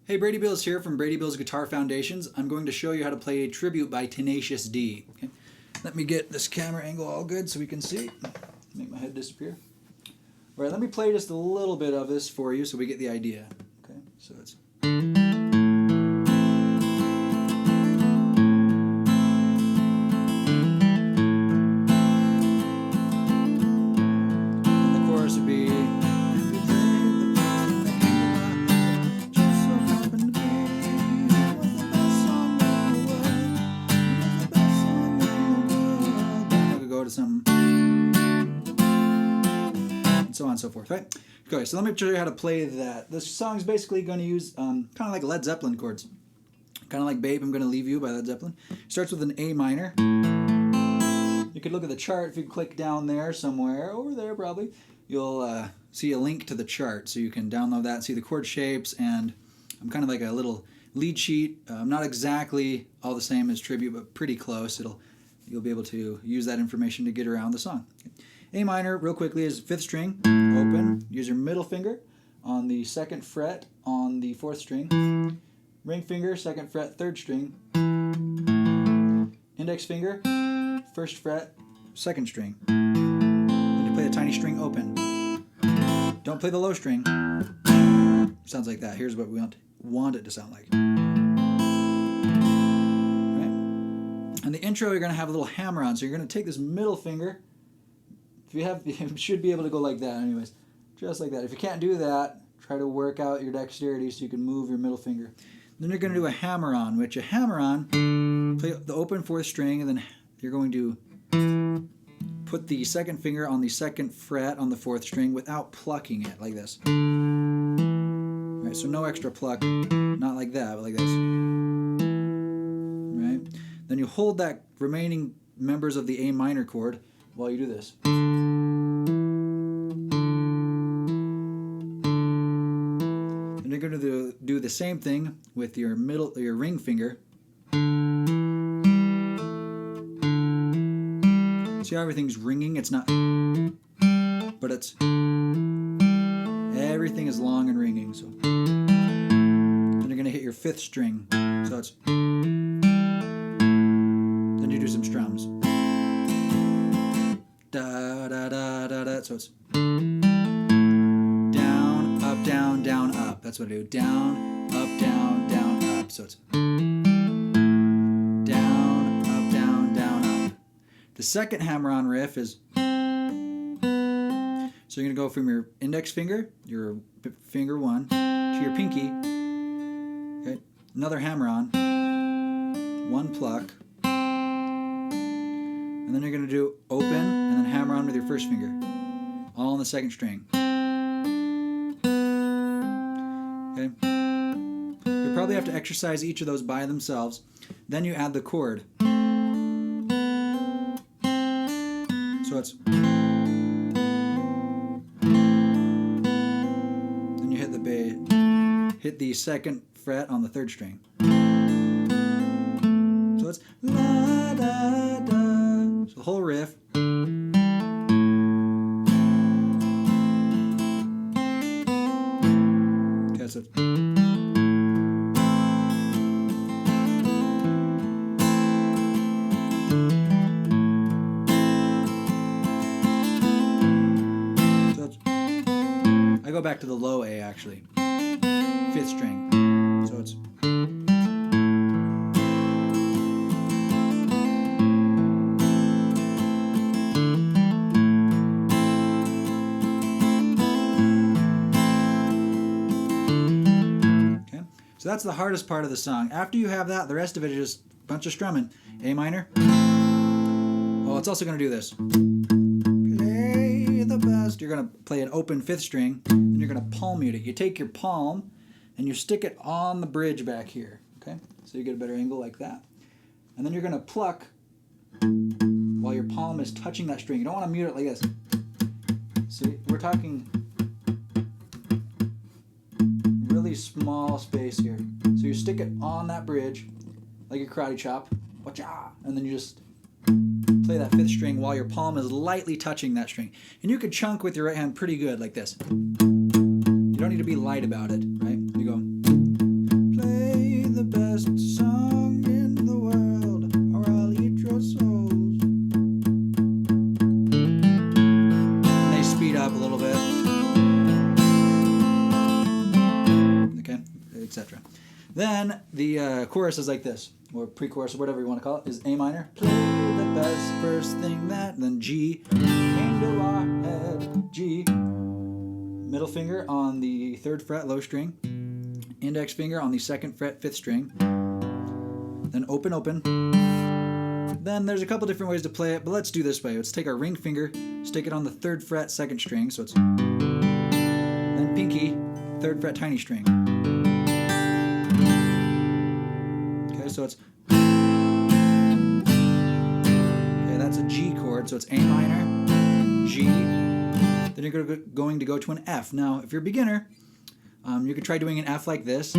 Hey, Brady Bills here from Brady Bills Guitar Foundations. I'm going to show you how to play a tribute by Tenacious D. Okay? Let me get this camera angle all good so we can see. Make my head disappear. All right, let me play just a little bit of this for you so we get the idea. Okay, so it's... And the chorus would be... some and so on and so forth, right? Okay, so let me show you how to play that. This song's basically going to use kind of like Led Zeppelin chords. Kind of like Babe, I'm Gonna Leave You by Led Zeppelin. Starts with an A minor. You could look at the chart. If you click down there somewhere, over there probably, you'll see a link to the chart. So you can download that and see the chord shapes, and I'm kind of like a little lead sheet. Not exactly all the same as Tribute, but pretty close. You'll be able to use that information to get around the song. A minor, real quickly, is 5th string, open. Use your middle finger on the 2nd fret on the 4th string. Ring finger, 2nd fret, 3rd string. Index finger, 1st fret, 2nd string. Then you play a tiny string open. Don't play the low string. Sounds like that. Here's what we want it to sound like. In the intro, you're going to have a little hammer on, so you're going to take this middle finger. If you have, you should be able to go like that anyways. Just like that. If you can't do that, try to work out your dexterity so you can move your middle finger. Then you're going to do a hammer-on, which a hammer-on, play the open 4th string, and then you're going to put the 2nd finger on the 2nd fret on the 4th string without plucking it, like this. All right, so no extra pluck, not like that, but like this. Right? Then you hold that remaining members of the A minor chord while you do this. And you're going to do the same thing with your ring finger. See how everything's ringing? It's not, but it's, everything is long and ringing. So then you're going to hit your 5th string. So it's, you do some strums. Da da da da da. So it's down, up, down, down, up. That's what I do. Down, up, down, down, up. So it's down, up, down, down, up. The second hammer-on riff is, so you're going to go from your index finger, your finger 1, to your pinky. Okay, another hammer-on, 1 pluck. And then you're going to do open and then hammer on with your 1st finger. All on the 2nd string. Okay? You'll probably have to exercise each of those by themselves. Then you add the chord. So it's... Then you hit the bass. Hit the 2nd fret on the 3rd string. So it's la da da. So the whole riff. Okay, so I go back to the low A actually. 5th string. So it's so that's the hardest part of the song. After you have that, the rest of it is just a bunch of strumming. A minor. Oh, it's also going to do this. Play the best. You're going to play an open 5th string, and you're going to palm mute it. You take your palm, and you stick it on the bridge back here. Okay? So you get a better angle like that. And then you're going to pluck while your palm is touching that string. You don't want to mute it like this. See, we're talking... really small space here. So you stick it on that bridge, like a karate chop, and then you just play that 5th string while your palm is lightly touching that string. And you could chunk with your right hand pretty good, like this. You don't need to be light about it, right? You go etc. Then the chorus is like this, or pre-chorus, or whatever you want to call it, is A minor. Play the best first thing that, then G, came to our head, G, middle finger on the 3rd fret, low string, index finger on the 2nd fret, 5th string, then open, open. Then there's a couple different ways to play it, but let's do this way. Let's take our ring finger, stick it on the 3rd fret, 2nd string, so it's, then pinky, 3rd fret, tiny string. Okay, so it's, okay, that's a G chord, so it's A minor, G, then you're going to go to an F. Now, if you're a beginner, you could try doing an F like this.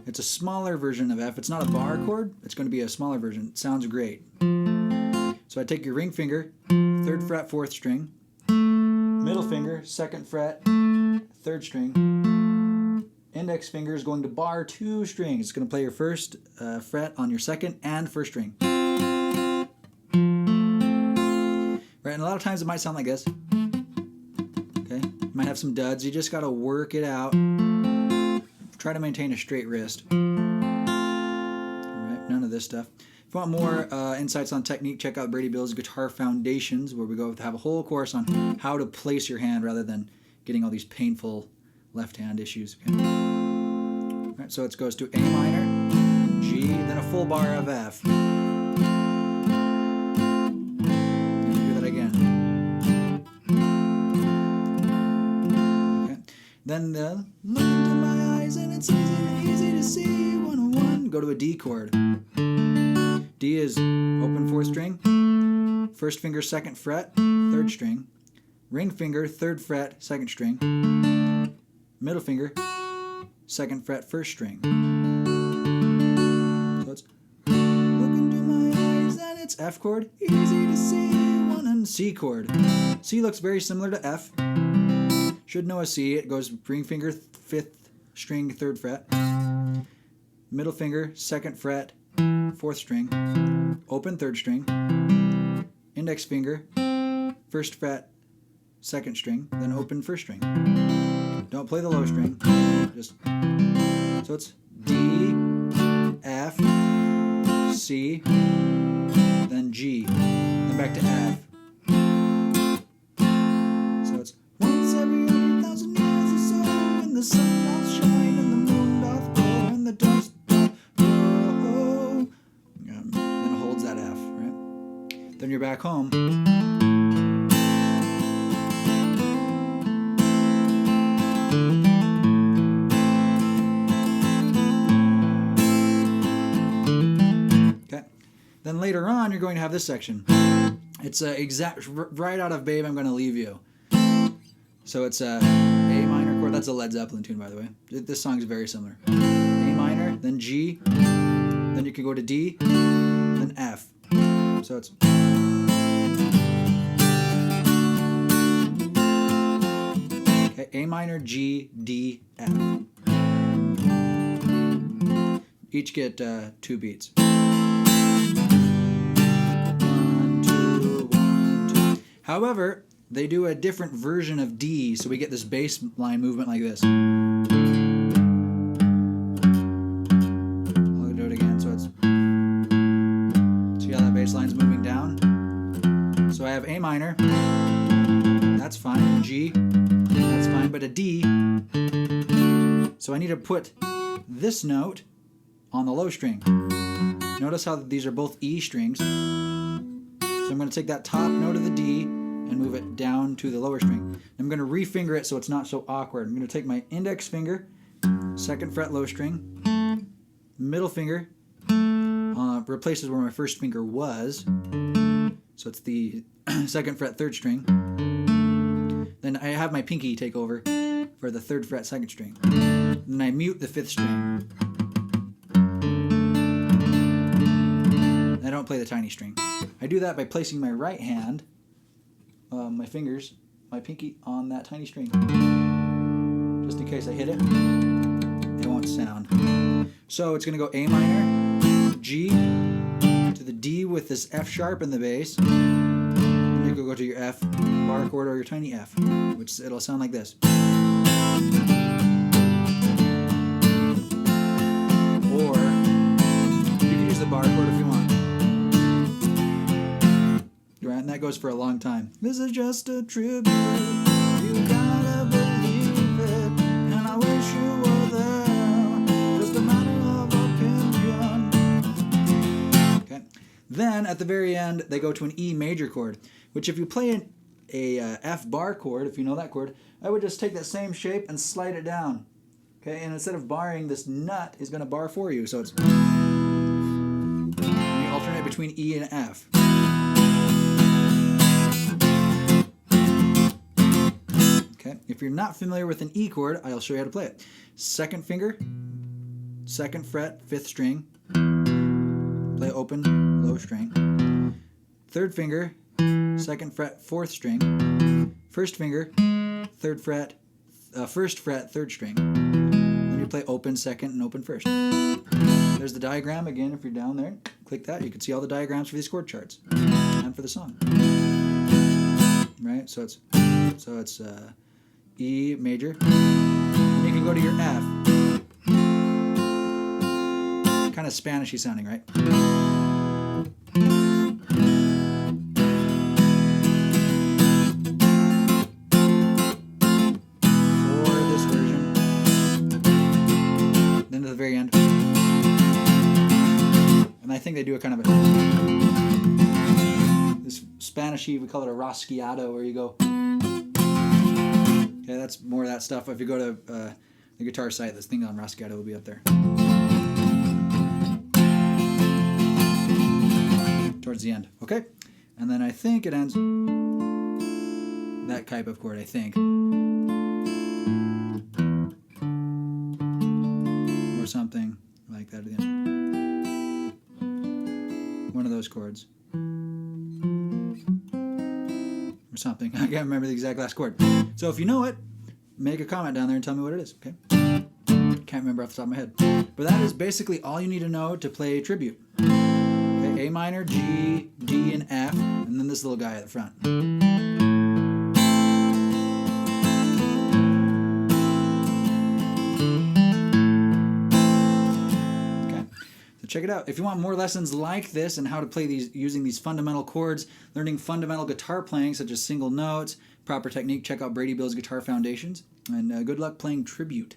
It's a smaller version of F. It's not a bar chord. It's going to be a smaller version. It sounds great. So I take your ring finger, 3rd fret, 4th string, middle finger, 2nd fret, 3rd string, index finger is going to bar 2 strings. It's going to play your 1st fret on your 2nd and 1st string. Right, and a lot of times it might sound like this. Okay, you might have some duds. You just got to work it out. Try to maintain a straight wrist. All right, none of this stuff. If you want more insights on technique, check out Brady Bill's Guitar Foundations, where we go to have a whole course on how to place your hand rather than getting all these painful left hand issues. Okay. All right, so it goes to A minor, G, then a full bar of F. And do that again. Okay. Then the look into my eyes and it's easy to see 101. Go to a D chord. D is open 4th string, 1st finger 2nd fret, 3rd string, ring finger 3rd fret, 2nd string, middle finger 2nd fret, 1st string. So it's look into my eyes and it's F chord, easy to see 1 and C chord. C looks very similar to F. Should know a C. It goes ring finger 5th string 3rd fret, middle finger 2nd fret, 4th string, open 3rd string, index finger 1st fret 2nd string, then open 1st string. Don't play the low string. Just so it's D, F, C, then G, then back to F. So it's once every 100,000 years or so, when the sun doth shine and the moon doth glow and the dust doth blow. Then it holds that F, right? Then you're back home. Okay. Then later on, you're going to have this section. It's exact right out of Babe, I'm Gonna Leave You. So it's a A minor chord. That's a Led Zeppelin tune, by the way. This song is very similar. A minor, then G, then you can go to D, then F. So it's okay, A minor, G, D, F. Each get 2 beats. 1, 2, 1, 2. However, they do a different version of D, so we get this bass line movement like this. I'll do it again, so it's... See how that bass line's moving down? So I have A minor, that's fine, G, that's fine, but a D, so I need to put this note on the low string. Notice how these are both E strings. So I'm going to take that top note of the D and move it down to the lower string. I'm going to refinger it so it's not so awkward. I'm going to take my index finger, 2nd fret low string, middle finger, replaces where my 1st finger was. So it's the 2nd fret 3rd string. Then I have my pinky take over for the 3rd fret 2nd string. Then I mute the 5th string. I don't play the tiny string. I do that by placing my right hand, my fingers, my pinky on that tiny string. Just in case I hit it, it won't sound. So it's going to go A minor, G, to the D with this F sharp in the bass. And you can go to your F bar chord or your tiny F, which it'll sound like this. goes for a long time. This is just a tribute. You gotta believe it, and I wish you were there. Just a matter of opinion. Okay. Then at the very end, they go to an E major chord, which if you play a F bar chord, if you know that chord, I would just take that same shape and slide it down. Okay, and instead of barring, this nut is going to bar for you. So it's you alternate between E and F. Okay, if you're not familiar with an E chord, I'll show you how to play it. Second finger, second fret, fifth string. Play open, low string. Third finger, second fret, fourth string. First finger, third fret, first fret, third string. Then you play open second and open first. There's the diagram again. If you're down there, click that. You can see all the diagrams for these chord charts and for the song. Right. So it's E major. And you can go to your F. Kind of Spanishy sounding, right? The very end, and I think they do a kind of this Spanishy, we call it a rasgueado, where you go. Okay, that's more of that stuff. If you go to the guitar site, this thing on rasgueado will be up there towards the end. Okay, and then I think it ends that type of chord. I think. Something like that again. One of those chords. Or something. I can't remember the exact last chord. So if you know it, make a comment down there and tell me what it is, okay? Can't remember off the top of my head. But that is basically all you need to know to play tribute. Okay, A minor, G, D, and F, and then this little guy at the front. Check it out. If you want more lessons like this and how to play these using these fundamental chords, learning fundamental guitar playing such as single notes, proper technique, check out Brady Bill's Guitar Foundations. And good luck playing Tribute.